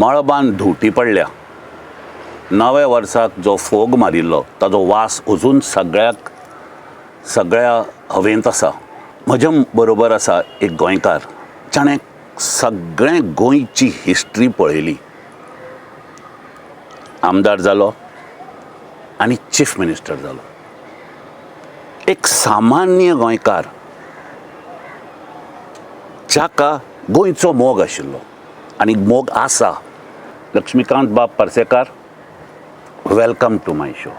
मळबान धुवटी पडल्या. नव्या वर्साक जो फोग मारिल्लो ताजो वास अजून सगळ्या हवेंत आसा. म्हज्या बरोबर आसा एक गोंयकार जाणें सगळें गोंयची हिस्ट्री पळयली. आमदार जालो आनी चीफ मिनिस्टर जालो. एक सामान्य गोंयकार जाका गोंयचो मोग आशिल्लो आनी मोग आसा. लक्ष्मीकांत बाब Parsekar, welcome to my show.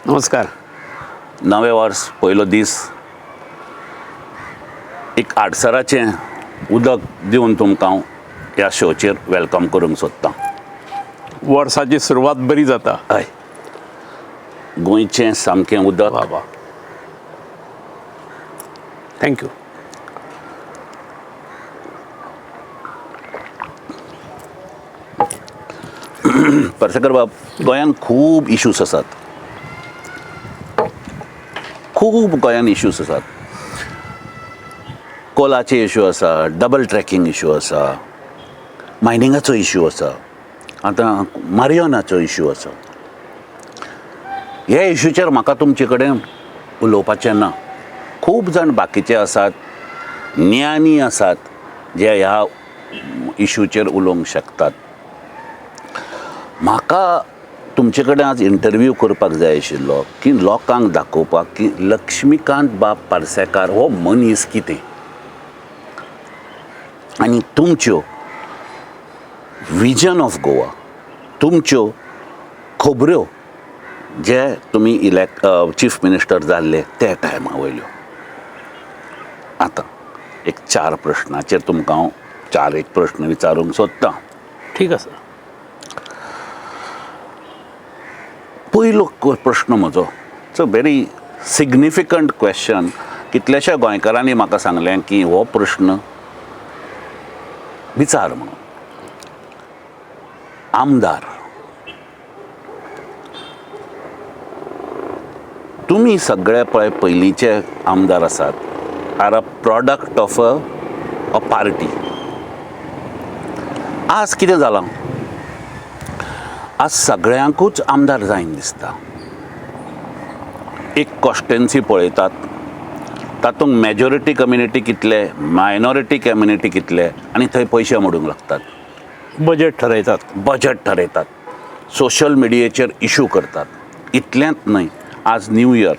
नमस्कार. नवें वर्स पयलो दीस एक आडसराचें उदक दिवन तुमकां हांव ह्या शोचेर वेलकम करूंक सोदतां. वर्साची सुरवात बरी जाता. हय, गोंयचें सामकें उदक. बाबा, थँक्यू. पार्सेकर बाब, गोंयांत खूब इश्यूज आसात. खूब गोंयांत इश्यूज आसात. कोलाचे इश्यू आसा, डबल ट्रॅकिंग इश्यू आसा, मायनिंगाचो इश्यू आसा, आतां मारियोनाचो इश्यू आसा. ह्या इश्यूचेर म्हाका तुमचे कडेन उलोवपाचें ना. खूब जाण बाकीचे आसात, ज्ञानी आसात, जे ह्या इश्यूचेर उलोवंक शकतात. म्हाका तुमचे कडेन आज इंटरव्यू करपाक जाय आशिल्लो की लोकांक दाखोवपाक की लक्ष्मीकांत बाब पार्सेकार हो मनीस कितें, आनी तुमच्यो विजन ऑफ गोवा, तुमच्यो खबऱ्यो जे तुमी चीफ मिनिस्टर जाल्ले त्या टायमा वयल्यो. आतां एक 4 प्रश्नाचेर तुमकां हांव 4 एक प्रश्न विचारूंक सोदतां. ठीक आसा. पयलो प्रश्न म्हजो, it's a very significant question. कितल्याशा गोंयकारांनी म्हाका सांगलें की हो प्रश्न विचार म्हणून. आमदार, तुमी सगळे पळय पयलींचे आमदार आसात, R a product of a party. आज कितें जालां, आज सगळ्यांकूच आमदार जायन दिसता. एक कॉन्स्टिट्युएन्सी पळयतात, तातूंत मेजॉरिटी कम्युनिटी कितले, मायनॉरिटी कम्युनिटी कितले, आनी थंय पयशे मोडूंक लागतात. बजेट ठरयतात, सोशल मिडियाचेर इश्यू करतात. इतलेंच न्हय, आज न्यू इयर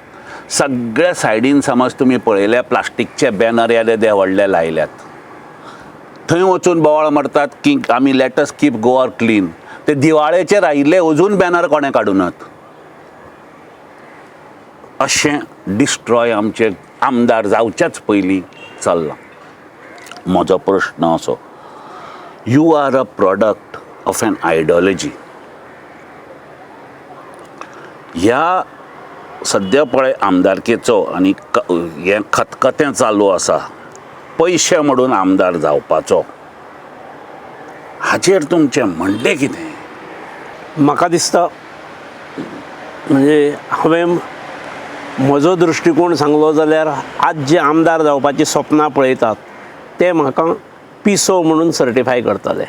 सगळ्या सायडीन समज तुमी पळयल्या प्लास्टीकचे बॅनर येदे व्हडले लायल्यात. थंय वचून बोवाळ मारतात की आमी let us keep Goa clean. ते दिवाळेचेर आयिल्ले अजून बॅनर कोणें काडूनात. अशें डिस्ट्रॉय आमचे आमदार जावच्याच पयलीं चल्लां. म्हजो प्रश्न असो, you are a product of an ideology. ह्या सद्या पळय आमदारकेचो आनी हें खतखतें चालू आसा, पयशे मोडून आमदार जावपाचो, हाचेर तुमचें म्हणणें कितें? म्हाका दिसता म्हणजे हांवें म्हजो दृश्टिकोण सांगलो जाल्यार आज जे आमदार जावपाची सपनां पळयतात ते म्हाका पिसो म्हणून सर्टिफाय करतले.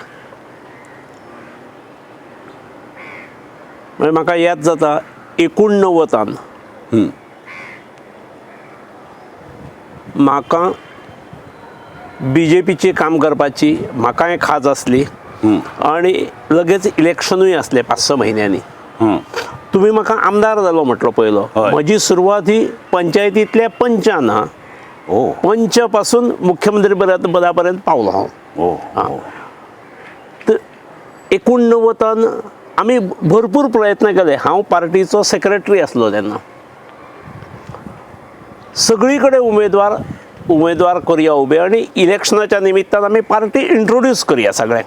म्हणजे म्हाका याद जाता 89 म्हाका BJPची काम करपाची म्हाकाय खाज आसली आनी लगेच इलेक्शनूय आसलें 5-6 म्हयन्यांनी. तुमी म्हाका आमदार जालो म्हटलो पयलो. म्हजी सुरवात ही पंचायतींतल्या पंचान आहा. पंच पासून मुख्यमंत्री पदा पर्यंत पावलो हांव. तर 89 आमी भरपूर प्रयत्न केले. हांव पार्टीचो सेक्रेटरी आसलो तेन्ना. सगळी कडेन उमेदवार करुया उबे आनी इलेक्शनाच्या निमित्तान आमी पार्टी इंट्रोड्यूस करुया सगळ्यांक.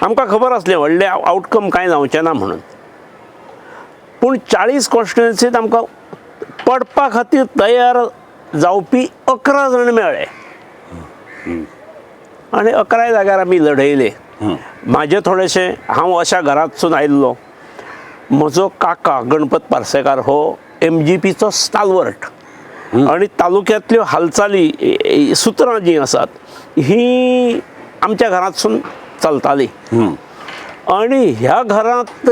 आमकां खबर आसलें व्हडलें आउटकम कांय जावचें ना म्हणून. पूण 40 कॉन्स्टिट्युएन्सींत आमकां पडपा खातीर तयार जावपी 11 जण मेळ्ळे आनी 11 जाग्यार आमी लढयले. म्हाजें थोडेशें, हांव अशा घरांतसून आयिल्लो. म्हजो काका गणपत पार्सेकार हो MGPचो स्टालवर्ट आनी तालुक्यांतल्यो हालचाली सुत्रां जीं आसात ही आमच्या घरांतसून चलताली आणि ह्या घरांत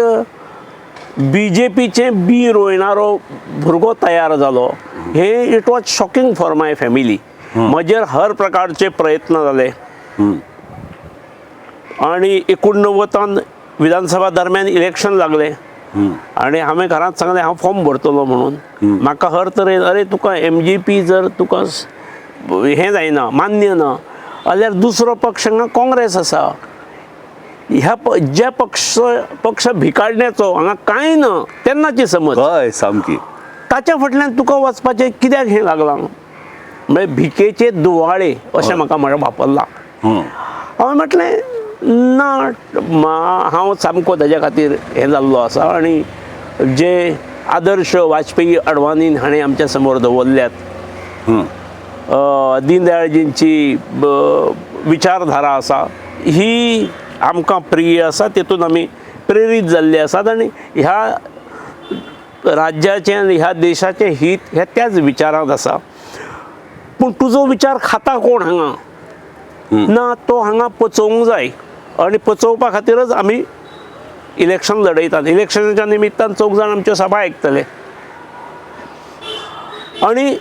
BJPचे बी रोयणारो भुरगो तयार जालो हे it was shocking for my family. म्हजेर हर प्रकारचे प्रयत्न जाले आणि 89 विधानसभा दरम्यान इलेक्शन लागले आणि हांवें घरांत सांगलें हांव फॉर्म भरतलो म्हणून. म्हाका हर तरेन अरे तुका MGP जर तुका हें जायना मान्य ना जाल्यार दुसरो पक्ष हांगा काँग्रेस आसा. ह्या जे पक्ष भिकाडण्याचो हांगा कांय ना तेन्नाची समज हय सामकी. ताच्या फाटल्यान तुका वचपाचें कित्याक हें लागलां म्हणजे भिकेचे दुवाळे अशें म्हाका वापरलां. हांवें म्हटलें ना हांव सामको ताज्या खातीर हें जाल्लो आसा आनी जे आदर्श वाजपेयी अडवाणीन हाणें आमच्या समोर दवरल्यात दीनदयाळजींची विचारधारा आसा ही आमकां प्रिय आसा तेतून आमी प्रेरीत जाल्ले आसात आनी ह्या राज्याचें आनी ह्या देशाचें हित हे त्याच विचारांत आसा. पूण तुजो विचार खाता कोण हांगा ना तो हांगा पचोवंक जाय आनी पचोवपा खातीरच आमी इलेक्शन लडयतात. इलेक्शनाच्या निमित्तान 4 जाण आमच्यो सभा आयकतले आनी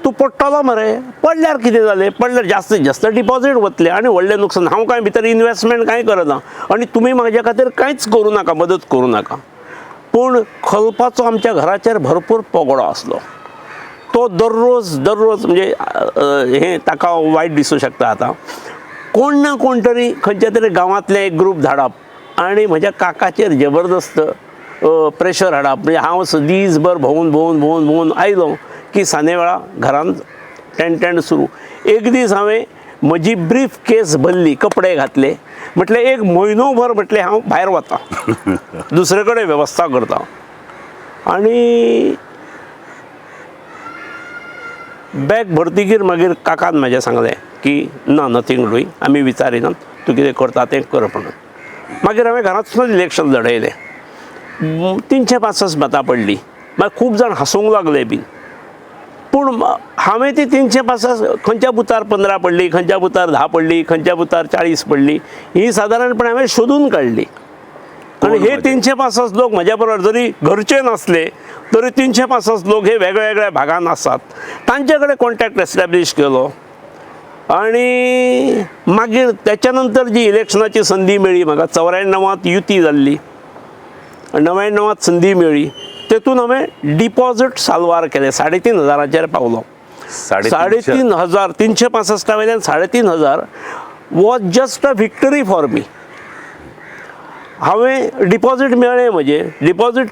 तूं पडटलो मरे पडल्यार कितें जालें पडल्यार जास्तीत जास्त डिपॉझीट वतले आनी व्हडलें नुकसान. हांव कांय भितर इन्वेस्टमेंट कांय करना आनी तुमी म्हाज्या खातीर कांयच करूं नाका मदत करूं नाका. पूण खलपाचो आमच्या घराचेर भरपूर पगडो आसलो. तो दररोज म्हणजे हें ताका वायट दिसूं शकता. आतां कोण ना कोण तरी खंयच्या तरी गांवांतले एक ग्रूप धाडप आनी म्हज्या काकाचेर जबरदस्त प्रेशर हाडप. म्हणजे हांव दीसभर भोंवून आयलो की साने वेळा घरांत टेंट सुरू. एक दीस हांवें म्हजी ब्रीफ केस भरली कपडे घातले म्हटलें 1 म्हयनोभर म्हटलें हांव भायर वतां दुसरे कडेन वेवस्था करता. आनी बॅग भरतकीर मागीर काकान म्हाज्या सांगलें की ना नथींग डुईंग आमी विचारिनात तूं कितें करता तें कर म्हणून. मागीर हांवें घरांतसून इलेक्शन लडयलें. 365 मतां पडलीं. मागीर खूब जाण हांसूंक लागले बीन. पूण हांवें ती 365 खंयच्या बुथार 15 पडली खंयच्या बुथार 10 पडली खंयच्या बुथार 40 पडली ही सादारणपणे हांवें सोदून काडली. आनी हे 365 लोक म्हाज्या बरोबर जरी घरचे नासले तरी 365 लोक हे वेगळ्या भागांत आसात. तांचे कडेन कॉन्टॅक्ट एस्टॅब्लीश केलो आनी मागीर त्याच्या नंतर जी इलेक्शनाची संदी मेळ्ळी म्हाका 94 युती जाल्ली 99 संदी मेळ्ळी तेतून हांवें डिपॉझीट साल्वार केलें 3,500 पावलो. 3,500 365 वयल्यान 3,500 was just a victory for me. हांवें डिपॉझीट मेळ्ळें म्हजें डिपॉझीट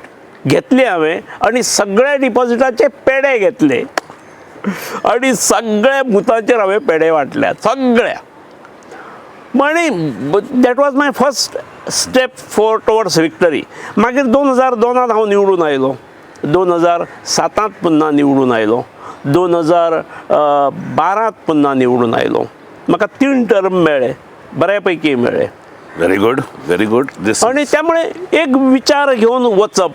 घेतलें हांवें आनी सगळ्या डिपॉझिटाचे पेडे घेतले आनी सगळ्या बुथांचेर हांवें पेडे वाटल्यात सगळ्या. आनी that was my first step for towards victory. मागीर 2002 हांव निवडून आयलो 2007 पुन्हा निवडून आयलो 2012 पुन्हा निवडून आयलो. म्हाका 3 टर्म मेळ्ळे बऱ्यापैकी मेळ्ळे. Very good very good. आणि त्यामुळे एक विचार घेऊन वचप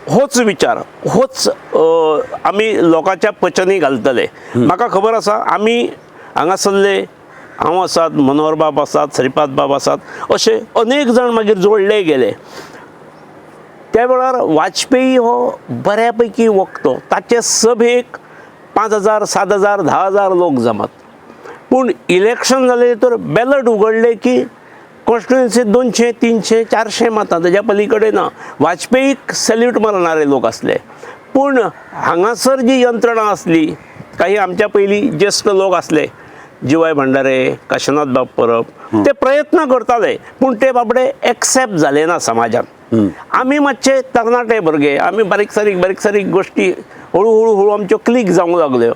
होच विचार होच आमी लोकांच्या पचनी घालतले. म्हाका खबर आसा आमी हांगासरले हांव आसात मनोहर बाब आसात श्रीपाद बाब आसात अशे अनेक जाण मागीर जोडले गेले. त्या वेळार वाजपेयी हो बऱ्यापैकी वखतो ताचे सभेक 5,000 7,000 10,000 लोक जमत. पूण इलेक्शन जालें तर बॅलट उगडले की कॉन्स्टिट्युएन्सीत 200 300 400 मतां ताच्या पलीकडे ना. वाजपेयीक सॅल्यूट मारणारे लोक असले. पूण हांगासर जी यंत्रणा असली काही आमच्या पयलीं ज्येश्ठ लोक असले जीवाय भंडारे काशीनाथ बाब परब ते प्रयत्न करताले पूण ते बाबडे एक्सेप्ट जाले ना समाजान. आमी मातशे तरणाटे भुरगे आमी बारीक सारीक गोश्टी हळू आमच्यो क्लिक जावंक लागल्यो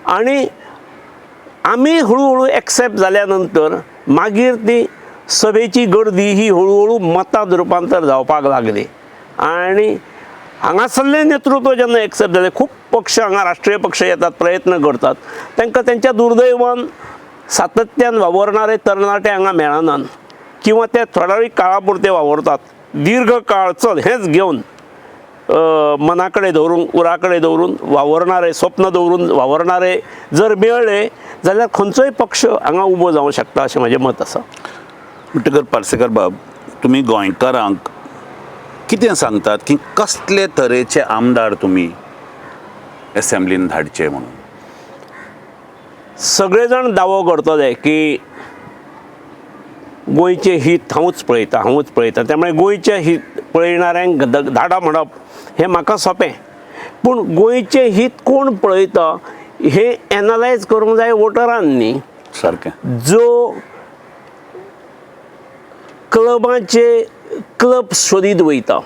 आनी आमी हळू एक्सेप्ट जाल्या नंतर मागीर ती सभेची गर्दी ही हळू मतांत रुपांतर जावपाक लागली. आनी हांगासरले नेतृत्व जेन्ना एक्सेप्ट जाले खूब पक्ष हांगा राष्ट्रीय पक्ष येतात प्रयत्न करतात तांकां तेंच्या दुर्दैवान सातत्यान वावरणारे तरणाटे हांगा मेळनात किंवा ते थोड्या काळा पुरते वावरतात. दीर्घ काळ चल हेंच घेवन मना कडेन दवरून उरा कडेन दवरून वावरणारे स्वप्न दवरून वावरणारे जर मेळ्ळे जाल्यार खंयचोय पक्ष हांगा उबो जावंक शकता अशें म्हजें मत आसा. म्हणटकर पार्सेकर बाब, तुमी गोंयकारांक कितें सांगतात की कसले तरेचे आमदार तुमी एसेंब्लीन धाडचे म्हणून? सगळे जाण दावो करतले की गोंयचें हित हांवूच पळयता त्यामुळे गोंयचें हित पळयणाऱ्यांक धाडा म्हणप हें म्हाका सोंपें. पूण गोंयचें हित कोण पळयता हें एनालायज करूंक जाय वोटरांनी. सारकें. जो क्लब सोदीत वयता,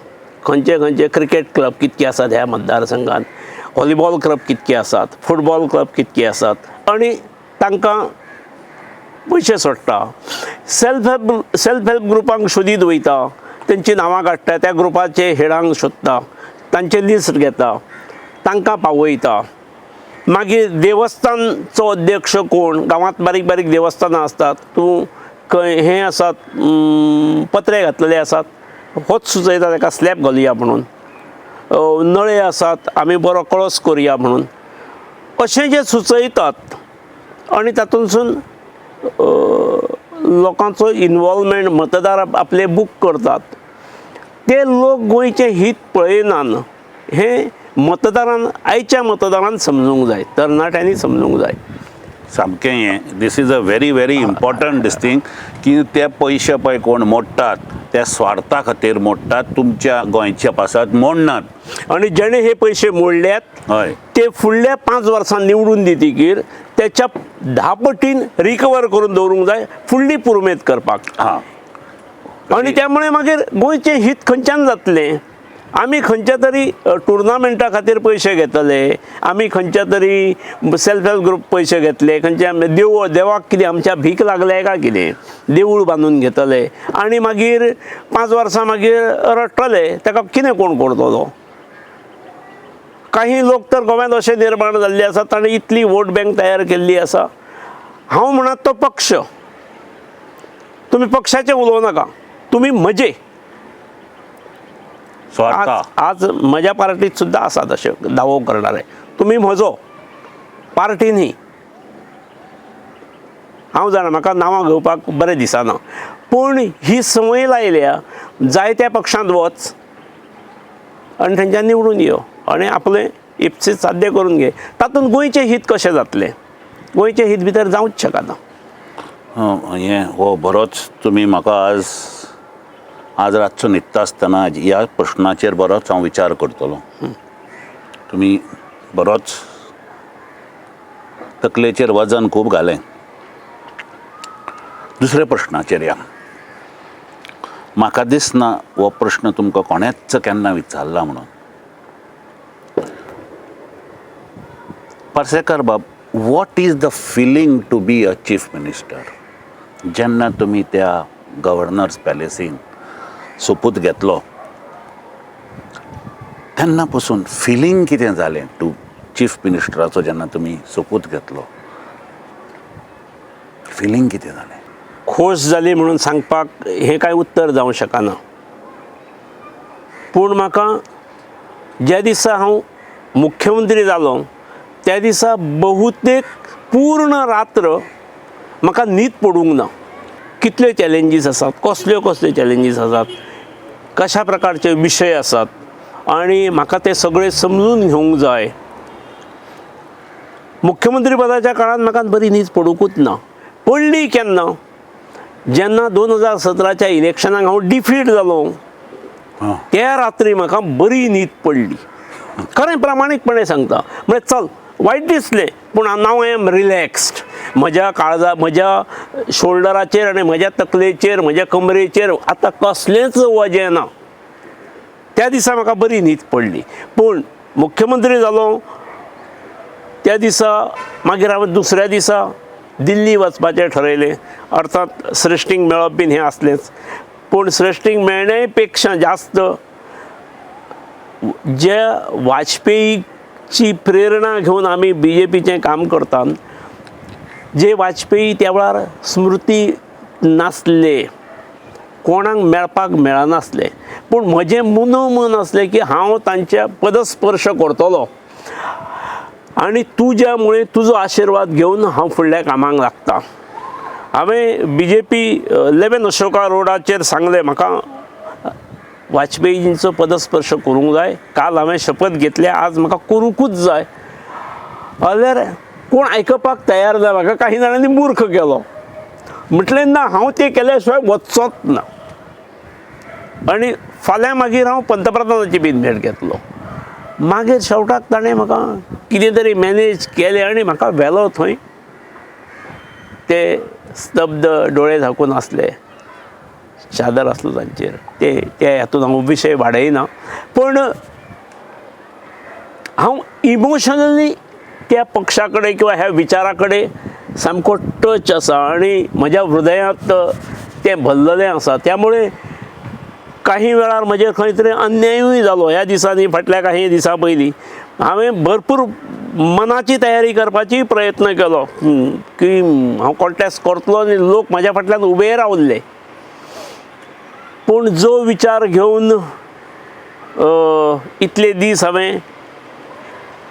खंयचे क्रिकेट क्लब कितके आसात ह्या मतदारसंघात, व्हॉलीबॉल क्लब कितके आसात, फुटबॉल क्लब कितके आसात, आनी तांकां पयशे सोडटा. सेल्फ हेल्प ग्रुपांक सोदीत वयता, तेंची नांवां काडटा, त्या ग्रुपाचे हेडांक सोदता, तांचे लिस्ट घेता, तांकां पावयता. मागीर देवस्थानचो अध्यक्ष कोण, गांवांत बारीक बारीक देवस्थानां आसतात, तूं हें आसात पत्रे घातलेले आसात, होच सुचयता ताका स्लॅब घालुया म्हणून, नळे आसात आमी बरो कळस करुया म्हणून, अशें जे सुचयतात आनी तातूंतसून लोकांचो इनवॉल्वमेंट, मतदार आपले बूक करतात, ते लोक गोंयचें हित पळयनान हें आयच्या मतदारान समजूंक जाय, तरणाट्यांनी समजूंक जाय. सामकें हें this is a very very important this thing की ते पयशे पळय कोण मोडटात त्या स्वार्था खातीर मोडटात, तुमच्या गोंयच्या पासात मोडनात. आनी जेणे हे पयशे मोडल्यात हय, ते फुडल्या 5 वर्सां निवडून दितकीर त्याच्या 10 पटीन रिकवर करून दवरूंक जाय फुडली पुरुमेत करपाक. हां. आनी त्यामुळे मागीर गोंयचें हित खंयच्यान जातलें? आमी खंयच्या तरी टुर्नामेंटा खातीर पयशे घेतले, आमी खंयच्या तरी सेल्फ हेल्प ग्रुप पयशे घेतले, खंयच्या देवाक कितें आमच्या भीक लागले काय कितें, देवूळ बांदून घेतले आनी मागीर 5 वर्सां मागीर रडटले, ताका कितें कोण करतलो? काही लोक तर गोव्यांत अशे निर्माण जाल्ले आसात, ताणें इतली वोट बँक तयार केल्ली आसा. हांव म्हणत तो पक्ष, तुमी पक्षाचें उलोवं नाका, तुमी म्हजे. आज म्हज्या पार्टीत सुद्दां आसात अशे दावो करणारे, तुमी म्हजो, पार्टी न्ही. हांव जाणा म्हाका नांवां घेवपाक बरें दिसना, पूण ही संवय लायल्या जायत्या पक्षांत वच आनी थंयच्यान निवडून यो आनी आपलें इप्सीत साध्य करून घे. तातूंत गोंयचें हित कशें जातलें? गोंयचें हित भितर जावंच शकना. हें हो बरोच तुमी म्हाका आज रातचो न्हिदता आसतना ह्या प्रश्नाचेर बरोच हांव विचार करतलो. तुमी बरोच तकलेचेर वजन खूब घालें. दुसऱ्या प्रश्नाचेर या. म्हाका दिसना हो प्रश्न तुमकां कोणेच केन्ना विचारला म्हणून. पार्सेकर बाब, what is the feeling to be a chief minister? जेन्ना तुमी त्या गव्हर्नर्स पॅलेसीन सोपूत घेतलो तेन्ना पासून फिलींग कितें जालें टू चीफ मिनिस्टराचो? जेन्ना तुमी सोपूत घेतलो फिलींग कितें जालें? खोस जाली म्हणून सांगपाक हें कांय उत्तर जावं शकना. पूण म्हाका ज्या दिसा हांव मुख्यमंत्री जालो त्या दिसा बहुतेक पूर्ण रात्र म्हाका न्हीद पडूंक ना. कितल्यो चॅलेंजीस आसात, कसल्यो चॅलेंजीस आसात, कशा प्रकारचे विशय आसात आनी म्हाका ते सगळे समजून घेवंक जाय. मुख्यमंत्री पदाच्या काळांत म्हाका बरी न्हीद पडूंकूच ना. पडली केन्ना? जेन्ना 2017च्या इलेक्शनाक हांव डिफीट जालो त्या रात्री म्हाका बरी न्हीद पडली. खरें प्रामाणीकपणे सांगता. म्हणजे चल वायट दिसलें पूण नाव आय एम रिलॅक्स्ड. म्हज्या शोल्डराचेर आनी म्हज्या तकलेचेर म्हज्या कमरेचेर आतां कसलेंच वजें ना. त्या दिसा म्हाका बरी न्हीद पडली. पूण मुख्यमंत्री जालो त्या दिसा मागीर हांवें दुसऱ्या दिसा दिल्ली वचपाचें ठरयलें. अर्थात श्रेश्ठींक मेळप बीन हें आसलेंच, पूण श्रेश्ठींक मेळणे पेक्षा जास्त जे वाजपेयीची प्रेरणा घेवन आमी BJPचें काम करतात, जे वाजपेयी त्या वेळार स्मृती नासले, कोणाक मेळपाक मेळनासले, पूण म्हजें मनोमन आसलें की हांव तांच्या पदस्पर्श करतलो आनी तुज्या मुळे तुजो आशिर्वाद घेवन हांव फुडल्या कामाक लागता. हांवें BJP 11 अशोका रोडाचेर सांगलें म्हाका वाजपेयींचो पदस्पर्श करूंक जाय. काल हांवें शपथ घेतली, आज म्हाका करूंकूच जाय. जाल्यार कोण आयकपाक तयार ना. म्हाका काही जाणांनी मूर्ख केलो. म्हटलें ना, हांव तें केल्या शिवाय वचचोच ना. आनी फाल्यां मागीर हांव पंतप्रधानाची बीन भेट घेतलो. मागीर शेवटाक ताणें म्हाका कितें तरी मॅनेज केलें आनी म्हाका व्हेलो थंय. ते स्तब्ध, डोळे झाकून आसले, चादर आसलो तांचेर. ते हातूंत हांव विशय वाडयना, पण हांव इमोशनली त्या पक्षा कडेन किंवा ह्या विचारा कडेन सामको टच आसा आनी म्हज्या हृदयांत तें भरलेलें आसा. त्यामुळे काही वेळार म्हजेर खंय तरी अन्यायूय जालो ह्या दिसांनी. फाटल्या काही दिसां पयलीं हांवें भरपूर मनाची तयारी करपाची प्रयत्न केलो की हांव कॉन्टेस्ट करतलो आनी लोक म्हाज्या फाटल्यान उबे रावल्ले. पूण जो विचार घेवन इतले दीस हांवें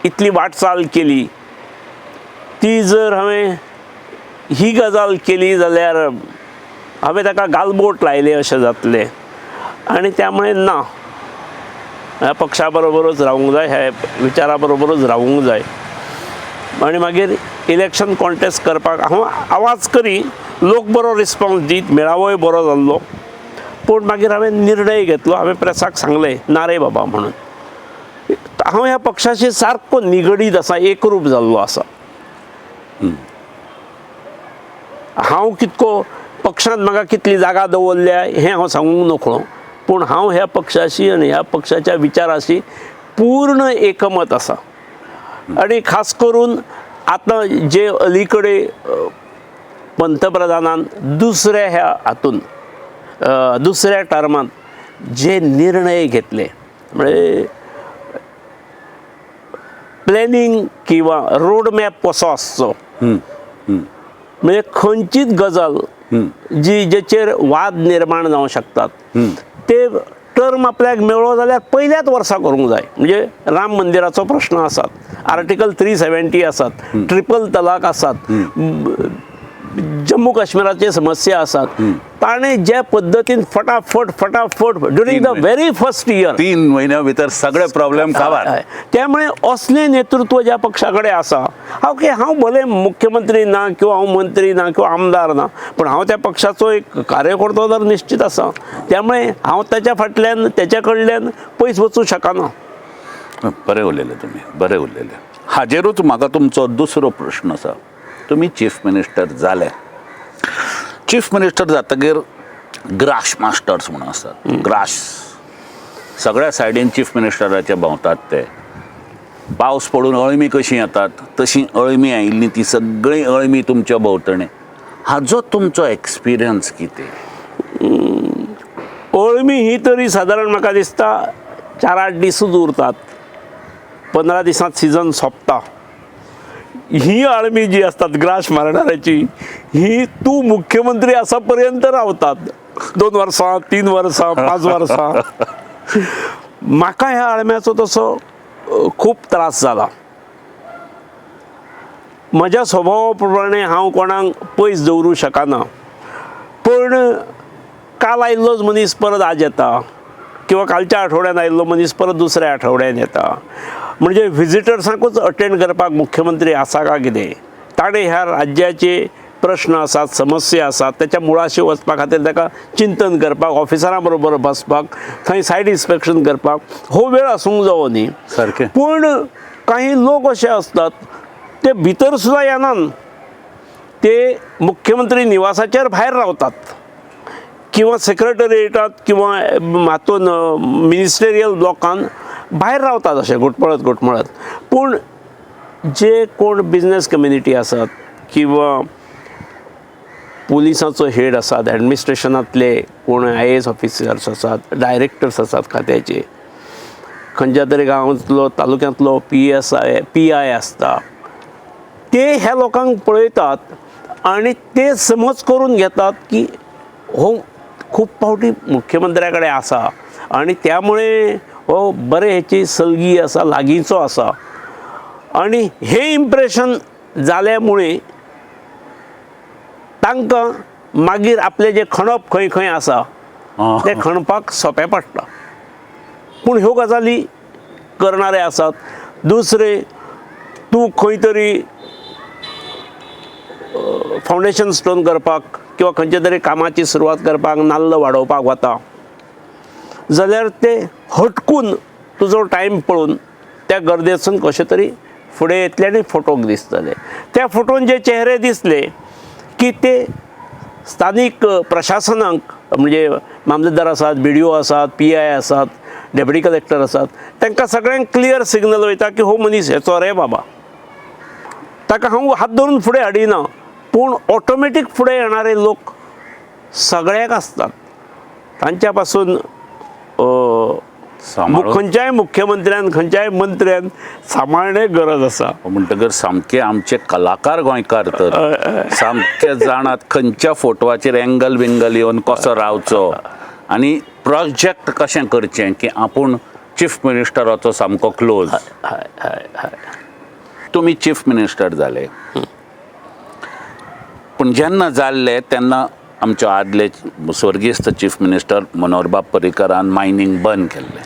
इतली वाटचाल केली, ती जर हांवें ही गजाल केली जाल्यार हांवें ताका गालबोट लायले अशें जातलें. आनी त्यामुळे ना, ह्या पक्षा बरोबरच रावूंक जाय, ह्या विचारा बरोबरच रावूंक जाय. आनी मागीर इलेक्शन कॉन्टेस्ट करपाक हांव आवाज करी, लोक बरो रिस्पॉन्स दीत, मेळावोय बरो जाल्लो. पूण मागीर हांवें निर्णय घेतलो. हांवें प्रेसाक सांगलें ना रे बाबा म्हणून. हांव ह्या पक्षाशी सारको निगडीत आसा, एकरूप जाल्लो आसा. हांव कितको पक्षांत म्हाका कितली जागा दवरल्या हें हांव सांगूंक नकळो, पूण हांव ह्या पक्षाशी आनी ह्या पक्षाच्या विचाराशी पूर्ण एकमत आसा. आनी खास करून आतां जे अलीकडे पंतप्रधानान दुसऱ्या ह्या हातून दुसऱ्या टर्मांत जे निर्णय घेतले, म्हणजे प्लॅनिंग किंवा रोड मॅप कसो आसचो, म्हणजे खंयचीच गजाल जी जेचेर वाद निर्माण जावंक शकतात ते टर्म आपल्याक मेळ्ळो जाल्यार पयल्याच वर्सा करूंक जाय. म्हणजे राम मंदिराचो प्रश्न आसात, आर्टिकल 370 आसात, ट्रिपल तलाक आसात, जम्मू काश्मीराचे समस्या आसात. ताणें ज्या पद्दतीन फटाफट during the very first year 3 म्हयन्या भितर सगळे प्रॉब्लेम काबार. त्यामुळे असलें नेतृत्व ज्या पक्षा कडेन आसा, हांव भले मुख्यमंत्री ना किंवा हांव मंत्री ना किंवा आमदार ना, पण हांव त्या पक्षाचो एक कार्यकर्तो तर निश्चित आसा. त्यामुळे हांव ताच्या फाटल्यान तेच्या कडल्यान पयस वचूं शकना. बरें उलयलें तुमी, बरें उलयलें. हाजेरूच म्हाका तुमचो दुसरो प्रश्न आसा. तुमी चीफ मिनिस्टर जाले. चीफ मिनिस्टर जातकीर ग्रास मास्टर्स म्हणून आसतात. ग्रास सगळ्या सायडीन चीफ मिनिस्टराचे भोंवतात. ते पावस पडून अळमी कशी येतात तशी अळमी आयिल्ली ती सगळी अळमी तुमच्या भोंवतणी. हाजो तुमचो एक्सपिरियन्स कितें? अळमी ही तरी सादारण म्हाका दिसता 4-8 दिसूच उरतात. 15 दिसांत सिजन सोंपता. ही अळमी जी असतात ग्रास मारणाऱ्याची, ही तूं मुख्यमंत्री आसा पर्यंत रावतात. 2 वर्सां, 3 वर्सां, 5 वर्सां. म्हाका ह्या अळम्याचो तसो खूब त्रास जाला. म्हज्या स्वभावा प्रमाणे हांव कोणाक पयस दवरूं शकना. पण काल आयिल्लोच मनीस परत आज येता, किंवा कालच्या आठवड्यान आयिल्लो मनीस परत दुसऱ्या आठवड्यान येता. म्हणजे व्हिजिटर्सांकूच अटेंड करपाक मुख्यमंत्री आसा काय कितें? ताणें ह्या राज्याचे प्रश्न आसात, समस्या आसात, त्याच्या मुळाशी वचपा खातीर ताका चिंतन करपाक, ऑफिसरां बरोबर बसपाक, थंय सायट इन्स्पेक्शन करपाक हो वेळ आसूंक जावो न्ही. सारकें. पूण काही लोक असे असतात ते भितर सुद्धा येनात. ते मुख्यमंत्री निवासाचेर भायर रावतात किंवा सेक्रेटरिएटात किंवा हातून मिनिस्टेरियल ब्लॉकान भायर रावतात अशे घुटमळत. पूण जे कोण बिझनेस कम्युनिटी आसात किंवा पुलिसाचो हेड आसात, ॲडमिनिस्ट्रेशनांतले कोण IAS ऑफिसर्स आसात, डायरेक्टर्स आसात खात्याचे, खंयच्या तरी गांवांतलो तालुक्यांतलो PI आसता, ते ह्या लोकांक पळयतात आनी ते समज करून घेतात की हो खूप फावटी मुख्यमंत्र्या कडेन आसा आनी त्यामुळे हो बरे हेची सलगी आसा, लागींचो आसा. आनी हे इम्प्रेशन जाल्या मुळे तांकां मागीर आपले जे खणप खंय खंय आसा ते खणपाक सोंपें पडटा. पूण ह्यो गजाली करणारे आसात. दुसरे, तूं खंय तरी फावंडेशन स्टोन करपाक किंवा खंयच्या तरी कामाची सुरवात करपाक नाल्ल वाडोवपाक वता जाल्यार ते हटकून तुजो टायम पळोवन त्या गर्देसून कशे तरी फुडें येतले आनी फोटोक दिसतले. त्या फोटोन जे चेहरे दिसले की ते स्थानीक प्रशासनाक म्हणजे मामलेदार आसात, BDO आसात, PI आसात, डेप्युटी कलेक्टर आसात, तांकां सगळ्यांक क्लियर सिग्नल वयता की हो मनीस हेचो रे बाबा. ताका हांव हात धरून फुडें हाडिना, पूण ऑटोमॅटीक फुडें येणारे लोक सगळ्याक आसतात. तांच्या पासून खंयच्याय मुख्यमंत्र्यान खंयच्याय मंत्र्यान सांबाळणे गरज आसा. म्हणटगर सामके आमचे कलाकार गोंयकार तर सामके जाणात खंयच्या फोटवाचेर एंगल बिंगल येवन कसो रावचो आनी प्रोजेक्ट कशें करचें की आपूण चीफ मिनिस्टराचो सामको क्लोज. तुमी चीफ मिनिस्टर जाले, पूण जेन्ना जाल्ले तेन्ना आमचे आदले स्वर्गिस्त चीफ मिनिस्टर मनोहरबाब पर्रीकरान मायनींग बंद केल्लें.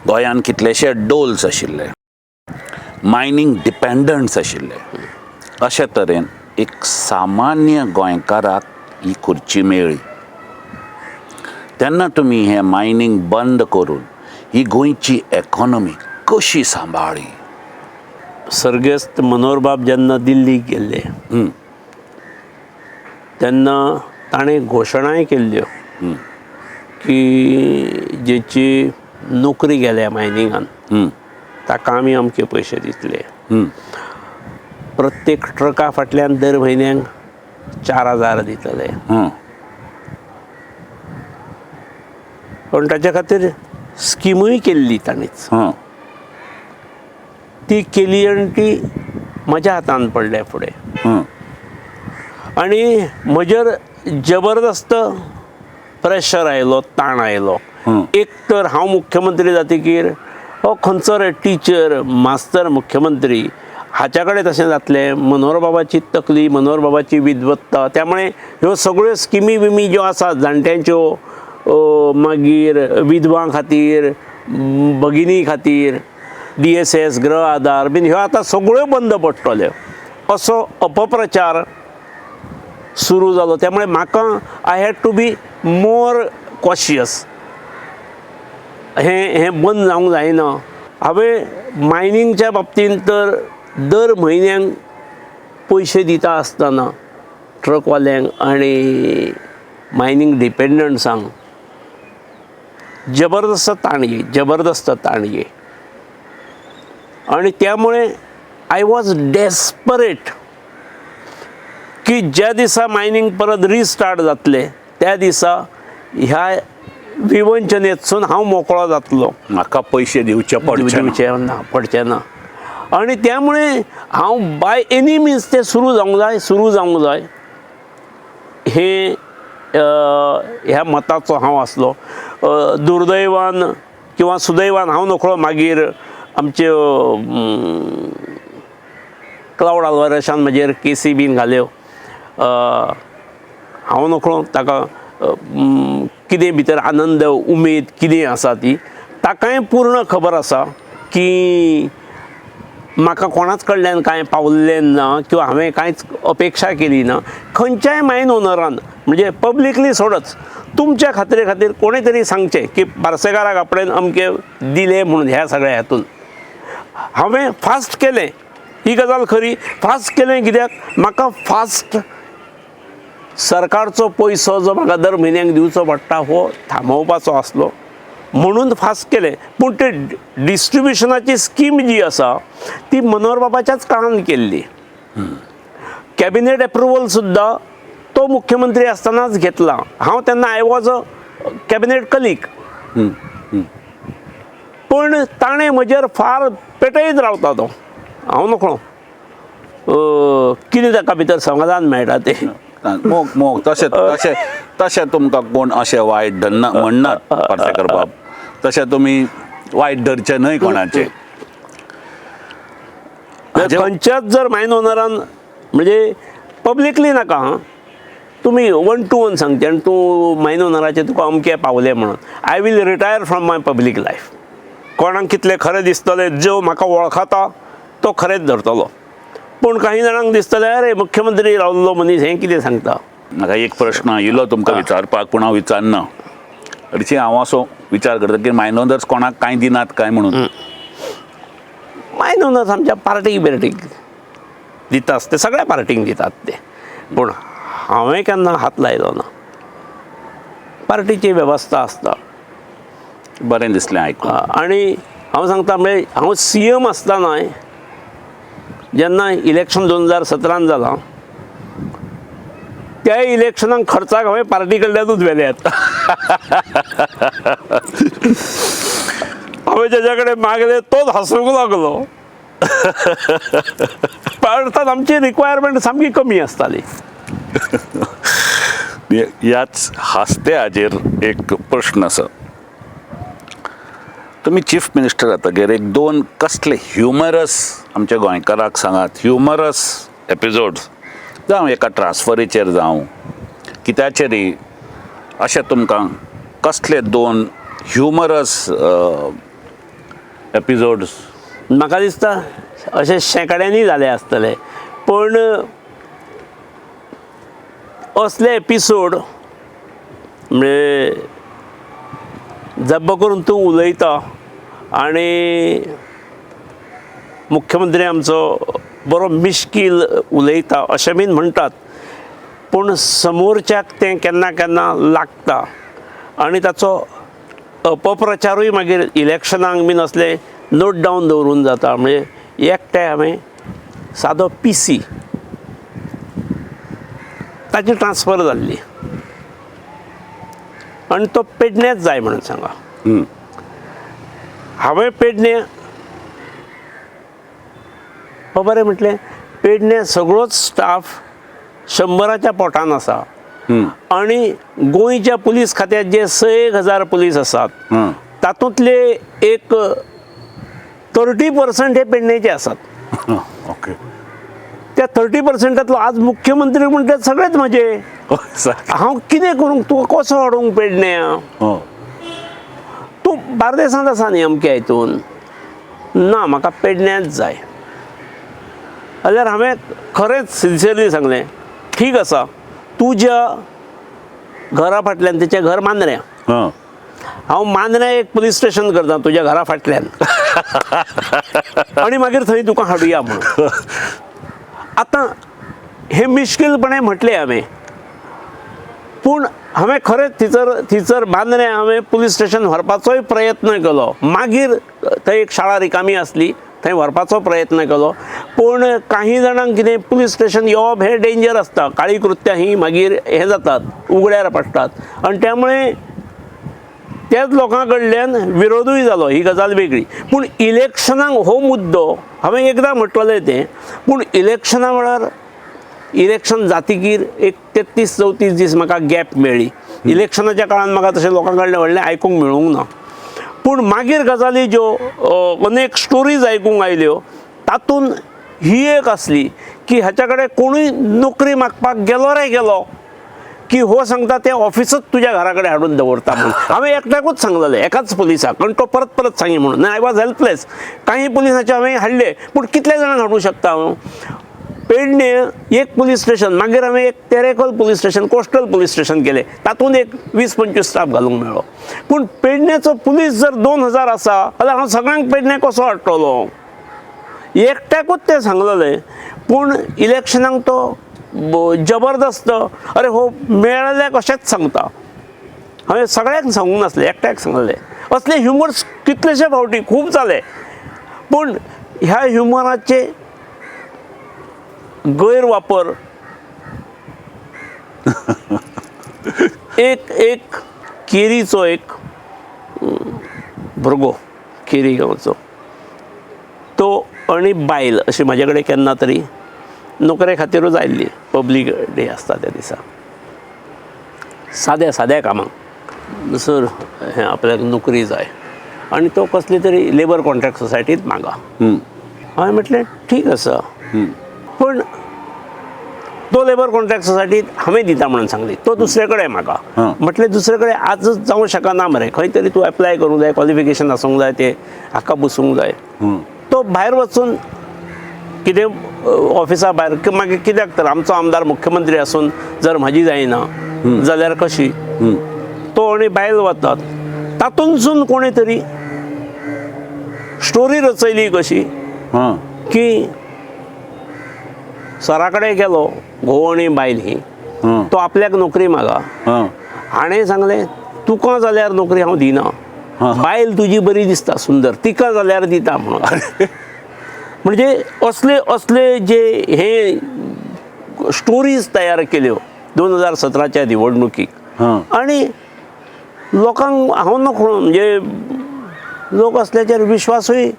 गोंयांत कितलेशे डोल्स आशिल्ले, मायनींग डिपेंडंट्स आशिल्ले. अशे तरेन एक सामान्य गोंयकाराक ही खुर्ची मेळ्ळी तेन्ना तुमी हें मायनींग बंद करून ही गोंयची इकॉनॉमी कशी सांबाळ्ळी? सर्गेस्त मनोहरबाब जेन्ना दिल्लीक गेल्ले तेन्ना ताणें घोशणाय केल्ल्यो की जेची नोकरी गेल्या मायनिंगान ताका आमी अमके पयशे दितले. प्रत्येक ट्रका फाटल्यान दर म्हयन्याक 4,000 दितले. पण ताच्या खातीर स्किमूय केल्ली ताणीच. ती केली आनी ती म्हज्या हातान पडल्या फुडें. आनी म्हजेर जबरदस्त प्रेशर आयलो, ताण आयलो. एक तर हांव मुख्यमंत्री जातकीर हो खंयचो रे टिचर मास्तर मुख्यमंत्री हाच्या कडेन तशें जातलें. मनोहरबाबाची तकली, मनोहरबाबाची विद्वत्ता, त्यामुळे ह्यो सगळ्यो स्किमी बिमी ज्यो आसात जाणट्यांच्यो, मागीर विधवां खातीर, भगिनी खातीर, DSS, गृह आधार बीन ह्यो आतां सगळ्यो बंद पडटल्यो असो अपप्रचार सुरू जालो. त्यामुळे म्हाका I had to be more cautious. हें बंद जावंक जायना. हांवें मायनिंगच्या बाबतींत तर दर म्हयन्याक पयशे दिता आसतना ट्रकवाल्यांक आनी मायनिंग डिपेंडंट्सांक जबरदस्त ताण घे. आणि त्यामुळे आय वॉज डेस्परेट की ज्या दिसा मायनिंग परत रिस्टार्ट जातले त्या दिसा ह्या विवंचनेतसून हांव मोकळो जातलो. म्हाका पयशे दिवचे पडचे ना. आणि त्यामुळे हांव बाय एनी मिन्स ते सुरू जावंक जाय हे ह्या मताचो हांव आसलो. दुर्दैवान किंवा सुदैवान हांव नकळो मागीर आमच्यो क्लाउड आल्वारेसान म्हजेर केसी बीन घाल्यो. हांव नकळो ताका कितें भितर आनंद उमेद कितें आसा ती ताकाय पूर्ण खबर आसा की म्हाका कोणाच कडल्यान कांय पावल्लें ना किंवा हांवें कांयच अपेक्षा केली ना. खंयच्याय मायन ओनरान म्हणजे पब्लिकली सोडच तुमच्या खातीर कोणें तरी सांगचें की पार्सेकाराक आपणें अमके दिले म्हणून ह्या सगळ्या हातून हांवें फास्ट केलें. ही गजाल खरी. फास्ट केलें कित्याक म्हाका फास्ट सरकारचो पयसो जो म्हाका दर म्हयन्याक दिवचो पडटा हो थांबोवपाचो आसलो म्हणून फास्ट केलें. पूण ते डिस्ट्रिब्युशनाची स्कीम जी आसा ती मनोहरबाबाच्याच काळान केल्ली. कॅबिनेट एप्रुवल सुद्दां तो मुख्यमंत्री आसतनाच घेतला. हांव तेन्ना I was a cabinet colleague. पण ताणें म्हजेर फार पेटयत रावता तो. हांव नकळो कितें ताका भितर समाधान मेळटा तें मोग तशें तुमकां कोण अशें वायट म्हणनात पार्सेकर बाब. तशें तुमी वायट धरचे न्हय कोणाचे. खंयच्याच जर मायन ओनरान म्हणजे पब्लिकली नाका हां तुम्ही 1 to 1 सांगते आनी तूं मायनोनराचें तुका अमकें पावलें म्हणून. I will retire from my public life. कोणाक कितलें खरें दिसतलें, जो म्हाका वळखता तो खरेंच धरतलो. पूण काही जाणांक दिसतलें अरे मुख्यमंत्री रावल्लो मनीस हें कितें सांगता. म्हाका एक प्रश्न इलो तुमकां विचारपाक, पूण हांव विचारना. हरशीं हांव असो विचार करता की मायनॉर्स कोणाक कांय दिनात काय म्हणून. मायनॉर्स आमच्या पार्टीक बिर्टीक दितात, ते सगळ्या पार्टींक दितात ते. पूण हांवें केन्ना हात लायलो ना. पार्टीची वेवस्था आसता. बरें दिसलें आयकून. आनी हांव सांगता म्हणजे हांव CM आसतना जेन्ना इलेक्शन 2017 जालां त्या इलेक्शनाक खर्चाक हांवें पार्टी कडल्यानूच व्हेल्यात. हांवें जेच्या कडेन मागलें तोच हांसूंक लागलो. अर्थात आमची रिक्वायरमेंट सामकी कमी आसताली. ह्याच हास्ते हाजेर एक प्रश्न आसा. तुमी चीफ मिनिस्टर जातकीर एक 2 कसले ह्युमरस आमच्या गोंयकाराक सांगात. ह्युमरस एपिसोड्स जावं एका ट्रान्सफरीचेर जावं कित्याचेरय अशें तुमकां कसले 2 ह्युमरस एपिसोड्स. म्हाका दिसता अशें शेकड्यांनी जाले आसतले. पूण असले एपिसोड म्हणजे जब्ब करून तूं उलयता आनी मुख्यमंत्री आमचो बरो मिश्कील उलयता अशें बीन म्हणटात. पूण समोरच्याक तें केन्ना केन्ना लागता आनी ताचो अपप्रचारूय मागीर इलेक्शनाक बीन असले नोट डावन दवरून जाता. म्हणजे एकटे हांवें सादो PC ताची ट्रान्सफर जाल्ली आनी तो पेडण्याच जाय म्हणून सांगा. हांवें पेडणे बरें म्हटलें पेडणे सगळोच स्टाफ 100च्या पोटान आसा आनी गोंयच्या पुलीस खात्यात जे 6,000 पुलीस आसात तातूंतले एक 30% हे पेडणेचे आसात. ओके. त्या 30%तलो आज मुख्यमंत्री म्हणटा सगळेच म्हजे. हांव कितें करूंक तुका कसो हाडूंक पेडण्या. तूं बार्देसांत आसा न्ही अमक्या हितून. ना म्हाका पेडण्याच जाय. जाल्यार हांवें खरेंच सिन्सियरली सांगलें ठीक आसा तुज्या घरा फाटल्यान तेचें घर मांद्र्या. हांव मांद्र्या एक पुलीस स्टेशन करता तुज्या घरा फाटल्यान आनी मागीर थंय तुका हाडुया म्हणून. आतां हे मिश्कीलपणे म्हटलें हांवें. पूण हांवें खरेंच थिचर बांद्र्या हांवें पुलीस स्टेशन व्हरपाचोय प्रयत्न केलो. मागीर थंय एक शाळा रिकामी आसली थंय व्हरपाचो प्रयत्न केलो. पूण काही जाणांक कितें पुलीस स्टेशन येवप हें डेंजर आसता. काळी कृत्यां ही मागीर हें जातात उगड्यार पडटात आनी त्यामुळे त्याच लोकां कडल्यान विरोधूय जालो. ही गजाल वेगळी. पूण इलेक्शनाक हो मुद्दो हांवें एकदां म्हटलेलें तें. पूण इलेक्शना वेळार इलेक्शन जातकीर एक 33-34 दीस म्हाका गॅप मेळ्ळी. इलेक्शनाच्या काळान म्हाका तशें लोकां कडल्यान व्हडलें आयकूंक मेळूंक ना. पूण मागीर गजाली ज्यो अनेक स्टोरीज आयकूंक आयल्यो तातूंत ही एक आसली की हाच्या कडेन कोणूय नोकरी मागपाक गेलो रे गेलो की हो सांगता तें ऑफिसच तुज्या घरा कडेन हाडून दवरता म्हणून. हांवें एकट्याकूच सांगलेलें एकाच पुलिसाक आनी तो परत परत सांगी म्हणून. I was helpless. काही पुलिसाचे हांवें हाडले पूण कितले जाणांक हाडूंक शकता हांव. पेडणे एक पुलीस स्टेशन मागीर हांवें एक Terekhol police station coastal police station केलें. तातूंत एक 20-25 स्टाफ घालूंक मेळ्ळो. पूण पेडणेचो पुलीस जर 2,000 आसा जाल्यार हांव सगळ्यांक पेडणे कसो हाडटलो. एकट्याकूच तें सांगलेलें. पूण इलेक्शनाक तो जबरदस्त अरे हो मेळ्ळें कशेंच सांगता. हांवें सगळ्यांक सांगूंक नासलें एकट्याक सांगलेलें. असले ह्युमर्स कितलेशे फावटी खूब जाले. पूण ह्या ह्युमराचे गैरवापर एक केरीचो एक भुरगो केरी गांवचो तो आनी बायल अशी म्हाजे कडेन केन्ना तरी नोकरे खातीरूच आयिल्ली. पब्लीक डे आसता त्या दिसा साद्या कामाक सर हें आपल्याक नोकरी जाय आनी तो कसली तरी लेबर कॉन्ट्रॅक्ट सोसायटींत मागा. हांवें म्हटलें ठीक आसा. पूण तो लेबर कॉन्ट्रॅक्ट सोसायटीत हांवें दिता म्हणून सांगली. तो दुसरे कडेन म्हाका म्हटलें दुसरे कडेन आजच जावं शकना मरे, खंय तरी तूं एप्लाय करूंक जाय, क्वॉलिफिकेशन आसूंक जाय, ते हाका बसूंक जाय. तो भायर वचून कितें ऑफिसा भायर मागीर कित्याक तर आमचो आमदार मुख्यमंत्री आसून जर म्हाजी जायना जाल्यार कशी. तो आनी भायर वतात तातूंतसून कोणी तरी स्टोरी रचयली कशी की सरा कडेन गेलो घोव आनी बायल ही, तो आपल्याक नोकरी मागा. हाणें सांगलें तुका जाल्यार नोकरी हांव दिना, बायल तुजी बरी दिसता सुंदर, तिका जाल्यार दिता म्हणून. म्हणजे असले जे हे स्टोरीज तयार केल्यो 2017च्या निवडणुकीक. आनी लोकांक हांव नकळो म्हणजे लोक असल्याचेर विश्वासूय